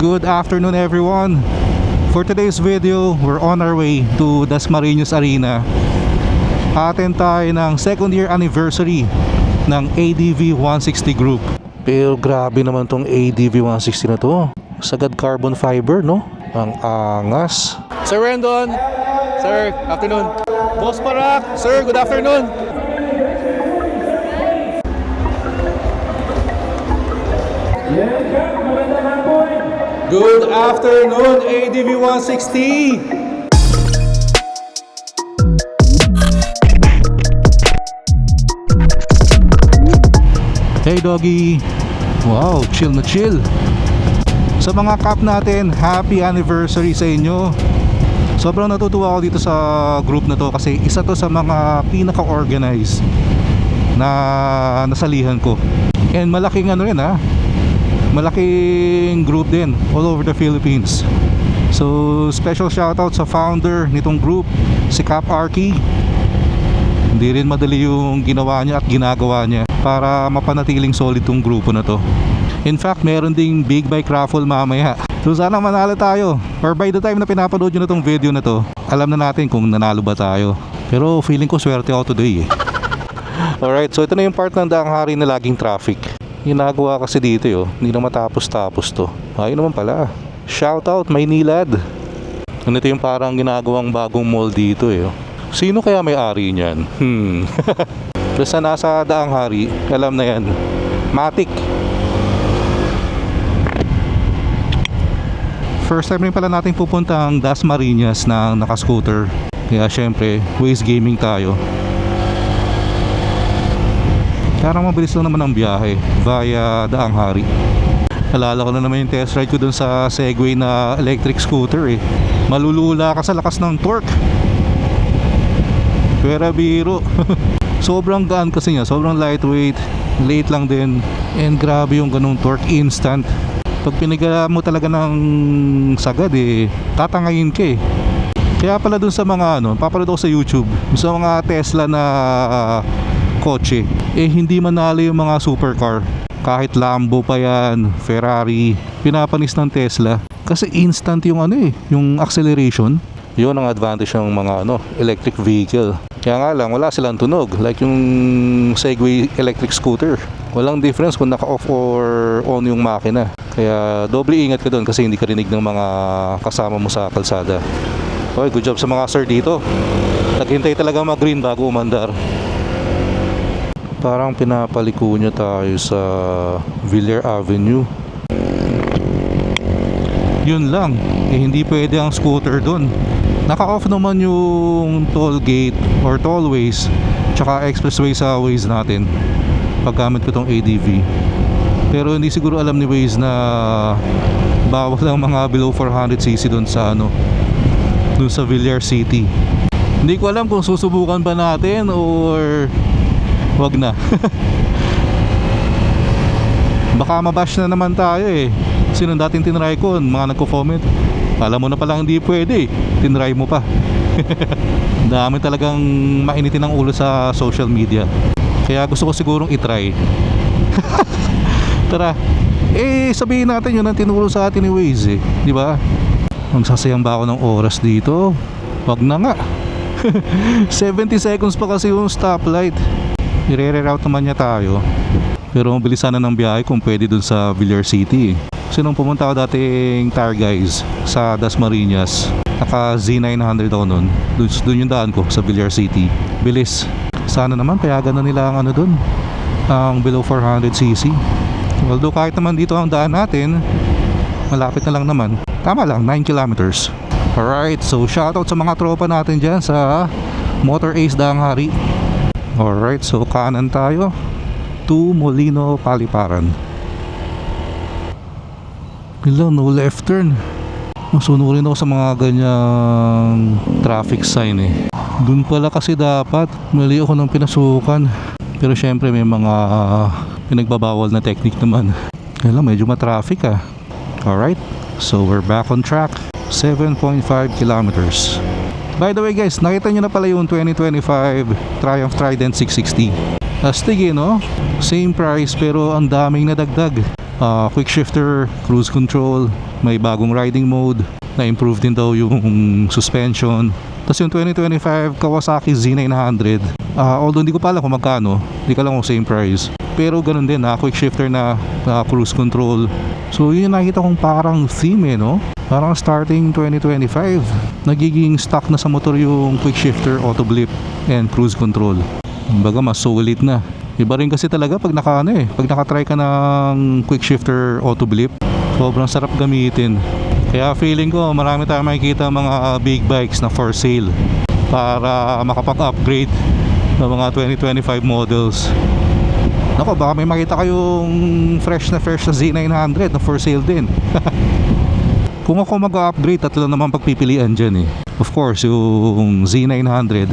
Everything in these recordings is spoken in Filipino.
Good afternoon everyone. For today's video, we're on our way to Dasmariñas Arena. Attend tayo ng second year anniversary ng ADV 160 Group. Pero grabe naman tong ADV 160 na to. Sagad carbon fiber, no? Ang angas. Sir Rendon, sir, afternoon. Boss Parak, sir, good afternoon. Good afternoon, ADV 160. Hey doggy. Wow, chill na chill. Sa mga cap natin, happy anniversary sa inyo. Sobrang natutuwa ako dito sa group na to kasi isa to sa mga pinaka-organized na nasalihan ko. And malaking ano rin malaking group din all over the Philippines. So special shoutout sa founder nitong group, si Cap Arky. Hindi rin madali yung ginawa niya at ginagawa niya para mapanatiling solid tong grupo na to. In fact, meron ding big bike raffle mamaya. So sana manalo tayo, or by the time na pinapanood nyo na tong video na to, alam na natin kung nanalo ba tayo. Pero feeling ko swerte ako today Alright, so ito na yung part ng daang hari na laging traffic. Ginagawa kasi dito hindi na matapos-tapos to. Ayun naman pala. Shoutout Maynilad. Ito yung parang ginagawang bagong mall dito Sino kaya may-ari niyan? Basta nasa daang hari, alam na yan. Matic. First time rin pala natin pupunta ang Dasmariñas na naka-scooter. Kaya syempre, Waze Gaming tayo. Parang mabilis lang naman ang biyahe via Daang Hari. Alala ko na naman yung test ride ko dun sa Segway na electric scooter Malulula ka sa lakas ng torque. Pero biro. Sobrang gaan kasi niya, sobrang lightweight, late lang din. And grabe yung ganung torque, instant. Pag pinigala mo talaga ng sagad tatangayin ka Kaya pala dun sa mga papanood ako sa YouTube, sa mga Tesla na kotse, hindi manalo yung mga supercar. Kahit Lambo pa yan, Ferrari, pinapanis ng Tesla. Kasi instant yung yung acceleration. Yun ang advantage ng mga electric vehicle. Kaya nga lang, wala silang tunog. Like yung Segway electric scooter. Walang difference kung naka-off or on yung makina. Kaya doble ingat ka doon kasi hindi ka rinig ng mga kasama mo sa kalsada. Okay, good job sa mga sir dito. Naghintay talaga mag-green bago umandar. Parang pinapaliko niya tayo sa Villar Avenue. Yun lang, hindi pwede ang scooter dun. Naka-off naman yung toll gate or tollways tsaka expressway sa Waze natin paggamit ko tong ADV. Pero hindi siguro alam ni Waze na bawal lang mga below 400cc dun sa dun sa Villar City. Hindi ko alam kung susubukan ba natin or wag na. Baka mabash na naman tayo Sino dating tinry ko, mga nagko-comment, alam mo na palang hindi pwede tinry mo pa. Dami talagang mainitin ang ulo sa social media. Kaya gusto ko sigurong itry. Tara, sabihin natin yun ang tinuro sa atin ni Waze di ba? Magsasayang ba ako ng oras dito? Wag na nga. 70 seconds pa kasi yung stoplight. I-reroute naman niya tayo. Pero mabilis sana ng biyahe kung pwede dun sa Villar City Kasi nung pumunta ako dating Tire Guys sa Dasmariñas, naka Z900 ako nun. Dun yung daan ko sa Villar City. Bilis. Sana naman payagan na nila ang dun, ang below 400cc. Although kahit naman dito ang daan natin, malapit na lang naman. Tama lang, 9 kilometers. Alright, so shoutout sa mga tropa natin dyan sa Motor Ace Daang Hari. Alright, so kanan tayo to Molino Paliparan. Hello, no left turn. Masunurin ako sa mga ganyang traffic sign Dun pala kasi dapat, mali ako ng pinasukan. Pero syempre may mga pinagbabawal na technique naman. Kaya lang, medyo matraffic Alright, so we're back on track. 7.5 kilometers. By the way guys, nakita nyo na pala yung 2025 Triumph Trident 660. Astig no? Same price pero ang daming nadagdag. quick shifter, cruise control, may bagong riding mode, na-improve din daw yung suspension. Tapos yung 2025 Kawasaki Z900, although hindi ko pa alam kung magkano, hindi ko alam kung same price. Pero ganun din, quick shifter na cruise control. So yun yung nakita kong parang theme no? Parang starting 2025, nagiging stock na sa motor yung quick shifter, auto blip, and cruise control. Kumbaga mas solid na. Iba rin kasi talaga pag pag nakatry ka ng quick shifter auto blip, sobrang sarap gamitin. Kaya feeling ko marami tayong makikita mga big bikes na for sale para makapag-upgrade ng mga 2025 models. Nako, baka may makita kayong fresh na Z900 na for sale din. Kung ako mag-upgrade, tatlo naman pagpipilian dyan Of course, yung Z900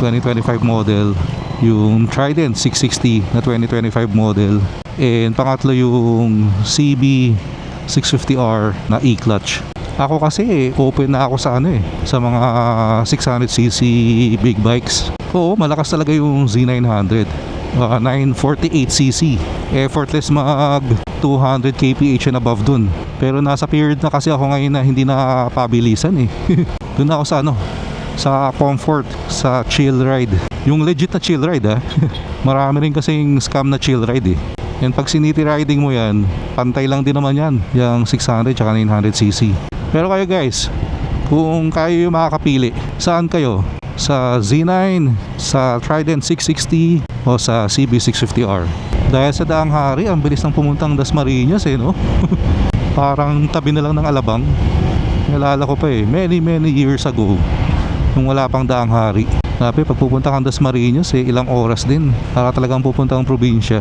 2025 model, yung Trident 660 na 2025 model, and pangatlo yung CB 650R na e-clutch. Ako kasi open na ako sa sa mga 600cc big bikes. Oo, malakas talaga yung Z900. 948cc, effortless mag 200 kph and above dun. Pero nasa period na kasi ako ngayon na hindi na pabilisan Dun ako sa sa comfort, sa chill ride. Yung legit na chill ride Marami rin kasing scam na chill ride And pag siniti riding mo yan, pantay lang din naman yan, yung 600 at 900cc. Pero kayo guys, kung kayo yung makakapili, saan kayo? Sa Z9, sa Trident 660 o sa CB650R? Dahil sa Daang Hari, ang bilis ng pumuntang Dasmariñas no? Parang tabi na lang ng Alabang. Nalala ko pa many years ago, nung wala pang Daang Hari. Sabi, pag pupunta kang Dasmariñas ilang oras din para talagang pupunta ang probinsya.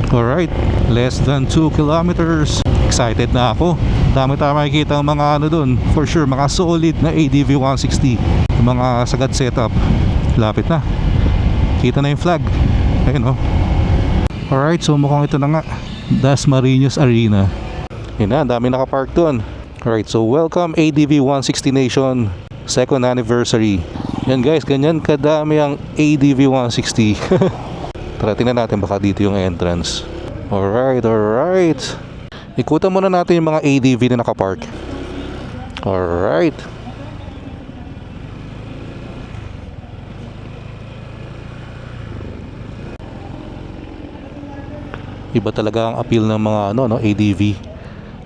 Alright, less than 2 kilometers. Excited na ako. Dami tayo makikita ang mga dun. For sure, mga solid na ADV 160, mga sagad setup. Lapit na, kita na yung flag. Ayun Alright, so mukhang ito na nga, Dasmariñas Arena. Yun na, dami nakapark dun. Alright, so welcome ADV 160 Nation 2nd anniversary. Yan guys, ganyan kadami ang ADV 160. Tara, tingnan natin baka dito yung entrance. Alright. Ikutan muna natin yung mga ADV na nakapark. Alright. Iba talaga ang appeal ng mga ADV.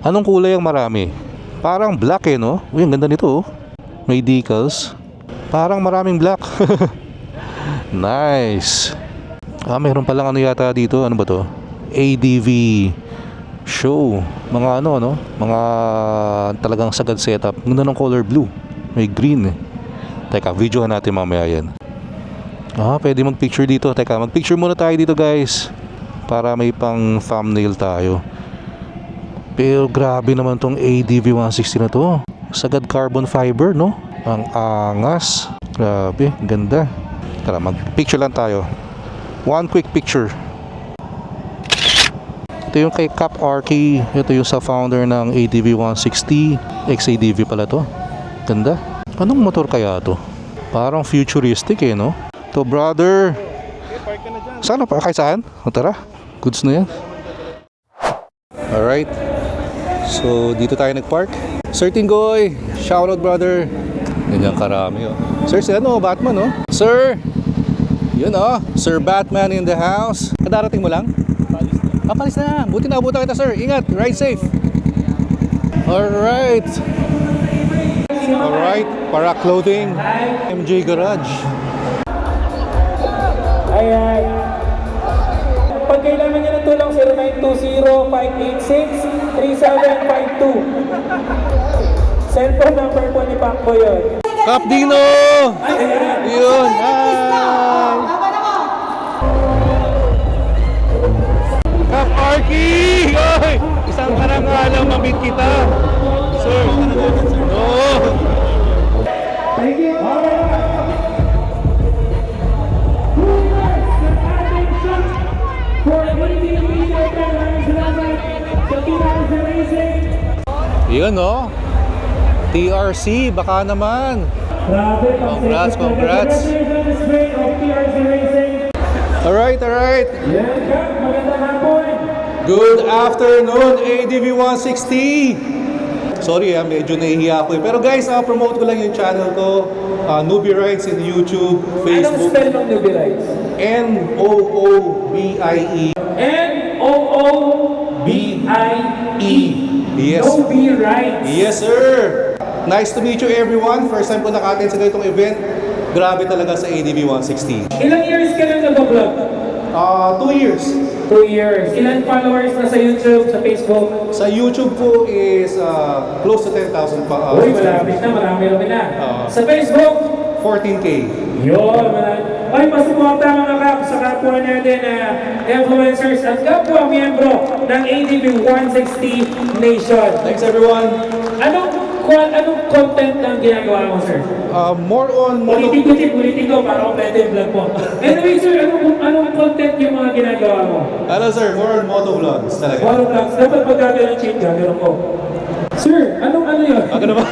Anong kulay ang marami? Parang black no? Uy, ang ganda nito May decals. Parang maraming black. Nice. Mayroon palang yata dito. Ano ba to? ADV show. Mga mga talagang sagad setup. Ganda ng color blue. May green Teka, videohan natin mamaya yan. Pwede mag-picture dito. Teka, mag-picture muna tayo dito guys, para may pang thumbnail tayo. Pero grabe naman tong ADV 160 na to. Sagad carbon fiber Ang angas. Grabe, ganda. Tara, mag-picture lang tayo. One quick picture. Ito yung kay Cap Arky. Ito yung sa founder ng ADV 160. XADV pala to. Ganda. Anong motor kaya to? Parang futuristic no? To brother. Saan pa? Kay saan? Tara. Goods na yan. Alright. So dito tayo nagpark. Sir Tinggoy, shoutout brother. Ganyan karami Sir, si Batman Sir, yun Sir Batman in the house. Kadarating mo lang? Palis na. Buti na abutan kita sir. Ingat, ride safe. Alright, para clothing, MJ Garage. Ayan. Pag kailangan niya ng tulong, 0920-586-3752. Cellphone number po ni Pacboy yun. Kap Dino! Yun! Hi! Kap Arky! Oy! Isang karangalang mamit kita! Sir! Thank you! Yun TRC, baka naman. Congrats. Alright. Magandang hapon. Good afternoon, ADV 160! Sorry medyo nahihiya ako eh. Pero guys, promote ko lang yung channel ko. Newbie Rides in YouTube, Anong Facebook. spell ng Newbie Rides? N-O-O-B-I-E. N-O-O-B-I-E. Yes. Newbie Rides. Yes, sir! Nice to meet you everyone. First time ko naka-attend sa ganitong event. Grabe talaga sa ADV 160. Ilang years ka na nag-vlog? 2 years. 2 years. Ilan followers na sa YouTube, sa Facebook? Sa YouTube po is close to 10,000 pa. Uy, malapit na, marami na. Oo. Sa Facebook? 14K. Yun, marami. Ay, pasuporta mga kap sa kapwa natin na influencers at kapwa miyembro ng ADV 160 Nation. Thanks everyone. Anong content ang ginagawa mo, sir? More on Politiko, para kompleto yung vlog mo. Anyway, sir, anong content yung mga ginagawa mo? Hello sir, more on motovlogs talaga. Mono vlogs. Dapat pag gagawin ng cheat, gagawin ko. Sir, ano yun? Ano ba?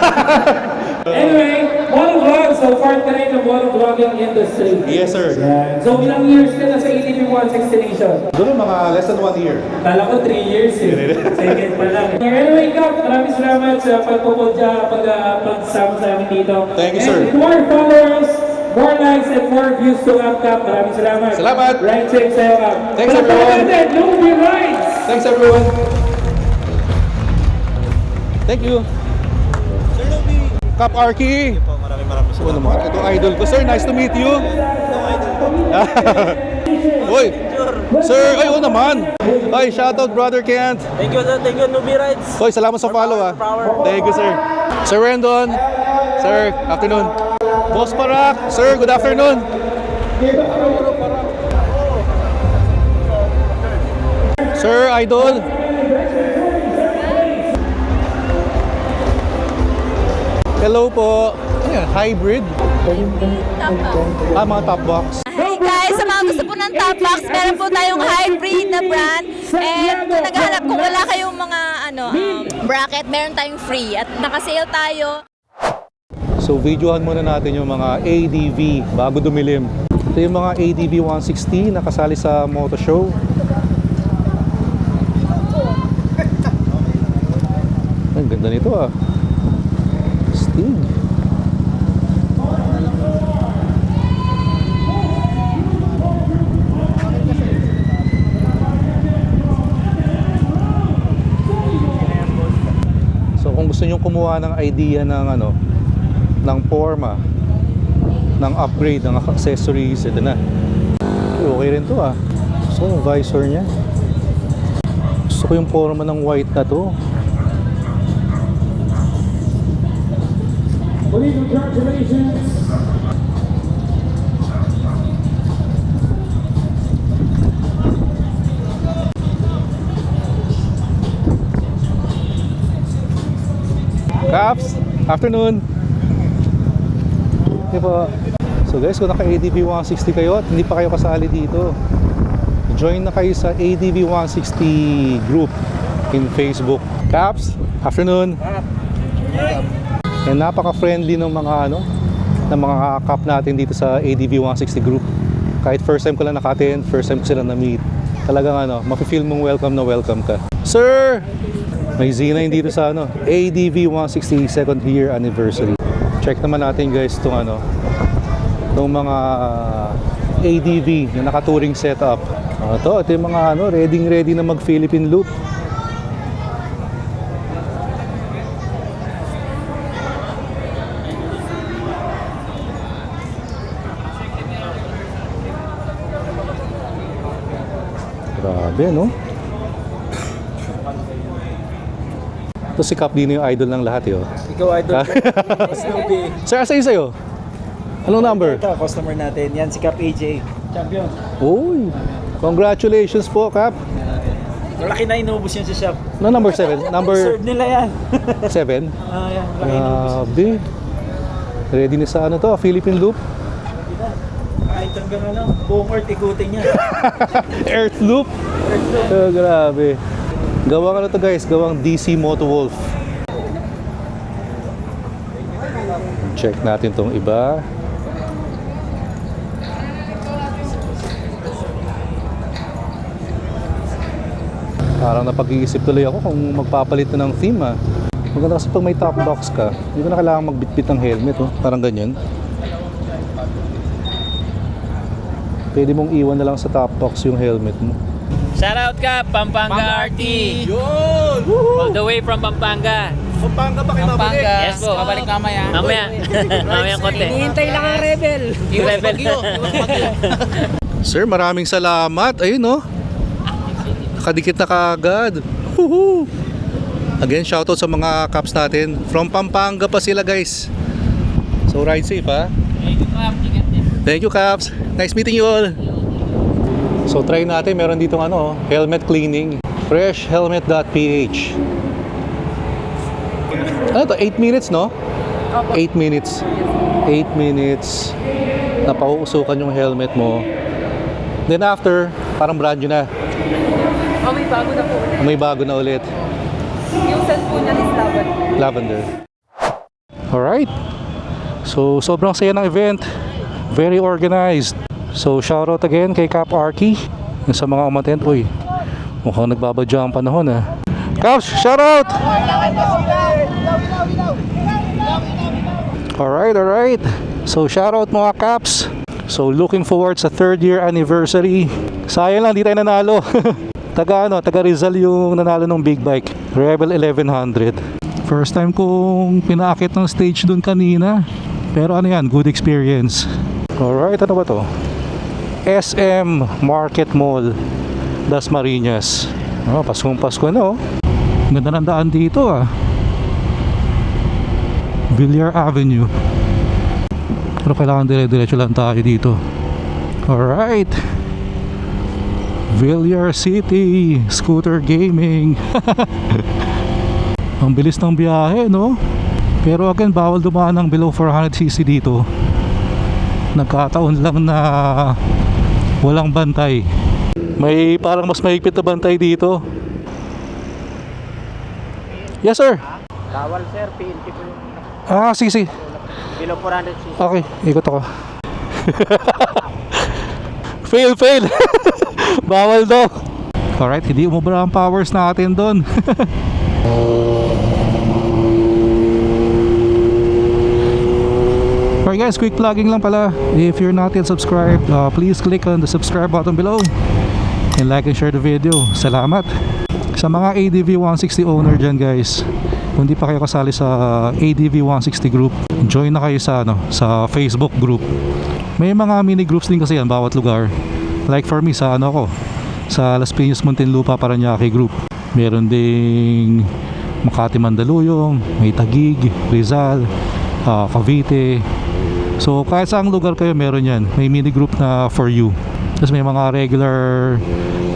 Anyway, mono vlogs. So far ka rin ng mono vlogging industry. Yes sir. Yan. So, ilang years ka na sa ADV 160 Nation? Doon mga less than 1 year. Kala ko 3 years eh. Second pa lang. Anyway, Kap, maraming salamat sa pagpupodya, pagsama sa amin dito. Thank you, sir. And more followers, more likes, and more views to Kap. Maraming salamat. Salamat. Ride safe sa'yo, Kap. Thanks, everyone. Newbie Rides! Thanks everyone. Thank you. Sir Luby. Kap Arky. Po, maraming Oo naman, ito idol ko. Sir, nice to meet you. Uy, sir, ay oo naman. Ay, shoutout brother Kent. Thank you, Newbie Rides. Uy, salamat sa follow Power. Thank you, sir. Sir Rendon. Sir, afternoon. Boss Parak. Sir, good afternoon. Sir, idol. Hello po. Ano yan? Hybrid? Mga top box. Hey guys, sa mga gusto po ng top box, meron po tayong hybrid na brand. And kung naghahanap, kung wala kayong mga bracket, meron tayong free. At nakasale tayo. So videohan muna natin yung mga ADV bago dumilim. Ito yung mga ADV 160 na kasali sa moto show. Ang ganda nito Stig. So kung gusto niyo kumuha ng idea ng ng forma, ng upgrade, ng accessories, ito na. Okay rin to So yung visor niya. Gusto ko yung forma ng white na to. Congratulations! Caps, afternoon. Okay po. So guys, kung naka-ADV 160 kayo at hindi pa kayo kasali dito, join na kayo sa ADV 160 group in Facebook. Caps, afternoon. And napaka-friendly ng mga ng mga cap natin dito sa ADV 160 group. Kahit first time ko lang naka-attend, first time ko sila na-meet. Talagang mafe-feel mong welcome na welcome ka. Sir, may Z9 dito sa ADV 160 second year anniversary. Check naman natin guys itong mga ADV na naka-touring setup. Ito yung mga ready na mag-Philippine loop. Grabe, no? Ito si Cap Dino yung idol ng lahat, Ikaw, idol. Snoopy. Sir, asa yung sa'yo? Anong number? Ito, customer natin. Yan, si Cap AJ. Champion. Uy, congratulations po, Cap. Malaki na inubos yan sa shop. No, number 7? Number Serve nila yan. 7? Yan, malaki inubos. Grabe. Ready na sa Philippine loop? Kahit hanggang buong earth ikutin niya. Earth loop? Grabe. Gawang to guys, gawang DC Moto Wolf. Check natin tong iba. Parang napag-iisip tuloy ako kung magpapalit na ng theme ah. Maganda kasi pag may top box ka, hindi ko na kailangan magbitbit ng helmet oh. Parang ganyan. Pwede mong iwan na lang sa top box yung helmet mo. Shoutout ka, Pampanga RT! Yun! All the way from Pampanga. Pampanga ba kayo mabalik? Yes po. Babalik mamaya. Mamaya. Mamaya konti. Hinihintay lang ang rebel. Yung level. Sir, maraming salamat. Ayun oh. Nakadikit na kaagad. Woohoo! Again, shoutout sa mga caps natin. From Pampanga pa sila guys. So ride safe ha. Thank you Caps. Nice meeting you all. So try natin, meron ditong ano, helmet cleaning. Freshhelmet.ph. Ano to? 8 minutes no? 8 minutes. 8 minutes. Napauusukan yung helmet mo. Then after, parang brand new na. Oh, may bago na po. May bago na ulit. Yung scent po niya is Lavender. Alright. So sobrang saya ng event. Very organized. So shoutout again kay Cap Arky. Yung sa mga umattend. Uy, mukhang nagbabadya ang panahon ah. Caps, shoutout! Alright. So shoutout mga Caps. So looking forward sa 3rd year anniversary. Sayang lang di tayo nanalo. Taga Rizal yung nanalo ng big bike, Rebel 1100. First time kong pinaakit ng stage dun kanina. Pero ano yan, good experience. Alright, ano ba to? SM Market Mall, Das Marinas. Oh, Paskong Pasko na oh. Ganda ng daan dito ah. Villar Avenue. Pero kailangan dire-diretso lang tayo dito. Alright. Villar City Scooter Gaming. Ang bilis ng biyahe no. Pero again, bawal dumaan ng below 400cc dito. Nagkataon lang na walang bantay. May parang mas mahigpit na bantay dito. Yes sir. Bawal sir, PNP po yung Sige. below 400cc. Okay, ikot ako. Fail. Bawal daw. Alright, hindi umubra ang powers natin doon. Alright guys, quick plugging lang pala. If you're not yet subscribed, please click on the subscribe button below and like and share the video. Salamat. Sa mga ADV 160 owner dyan guys, kung di pa kayo kasali sa ADV 160 group, join na kayo sa sa Facebook group. May mga mini groups din kasi yan bawat lugar. Like for me sa sa Las Piñas Muntinlupa Parañaque group. Meron ding Makati Mandaluyong, may Taguig, Rizal, Cavite. So kahit saang lugar kayo meron yan. May mini group na for you. Tapos may mga regular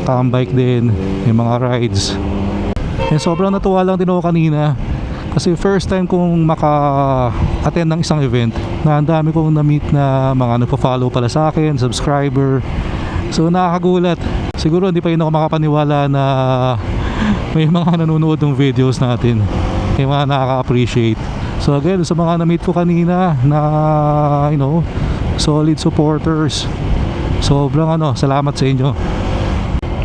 bike din, may mga rides. And sobrang natuwa lang din ako kanina kasi first time kong maka-attend ng isang event na ang dami kong na-meet na mga nagpo-follow pala sa akin, subscriber. So nakakagulat. Siguro hindi pa rin ako makapaniwala na may mga nanonood ng videos natin. May mga nakaka-appreciate. So again, sa mga na-meet ko kanina na solid supporters, sobrang salamat sa inyo.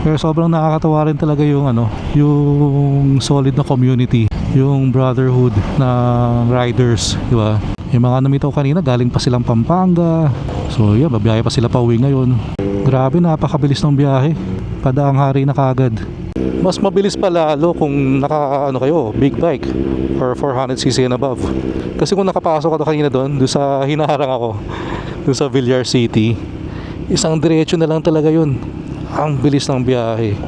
Pero sobrang nakakatawa rin talaga yung yung solid na community, yung brotherhood ng riders, di ba? Yung mga na-meet ko kanina galing pa silang Pampanga. So yeah, babiyahe pa sila pa uwi ngayon. Grabe, napakabilis ng biyahe. Padaang hari na kagad. Mas mabilis pa lalo kung naka kayo, big bike or 400cc and above. Kasi kung nakapasok ako kanina doon sa hinaharang ako, doon sa Villar City, isang diretso na lang talaga yun. Ang bilis ng biyahe.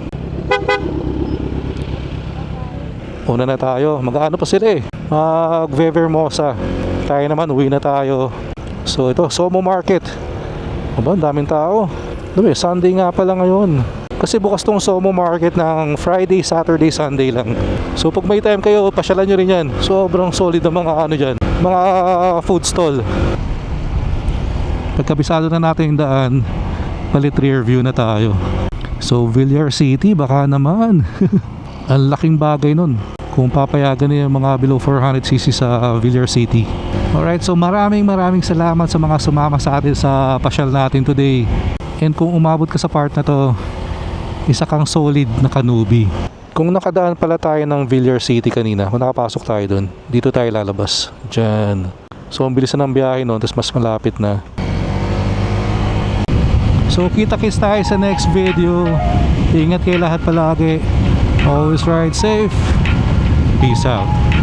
Una na tayo. Mag-ano pa sila Mag-Vermosa. Tayo naman, uwi na tayo. So ito, Somo Market. Aba, ang daming tao. Sunday nga pala ngayon. Kasi bukas tong Somo Market ng Friday, Saturday, Sunday lang. So pag may time kayo, pasyalan nyo rin yan. Sobrang solid ang mga dyan. Mga food stall. Pagkabisado na natin yung daan, palit rear view na tayo. So Villar City, baka naman. Ang laking bagay nun kung papayagan na yung mga below 400cc sa Villar City. Alright, so maraming salamat sa mga sumama sa atin sa pasyal natin today. And kung umabot ka sa part na to, isa kang solid na kanubi. Kung nakadaan pala tayo ng Villar City kanina, kung nakapasok tayo dun, dito tayo lalabas. Diyan. So, ang bilis na ng biyahe no, tapos mas malapit na. So, kita-kits tayo sa next video. Ingat kayo lahat palagi. Always ride safe. Peace out.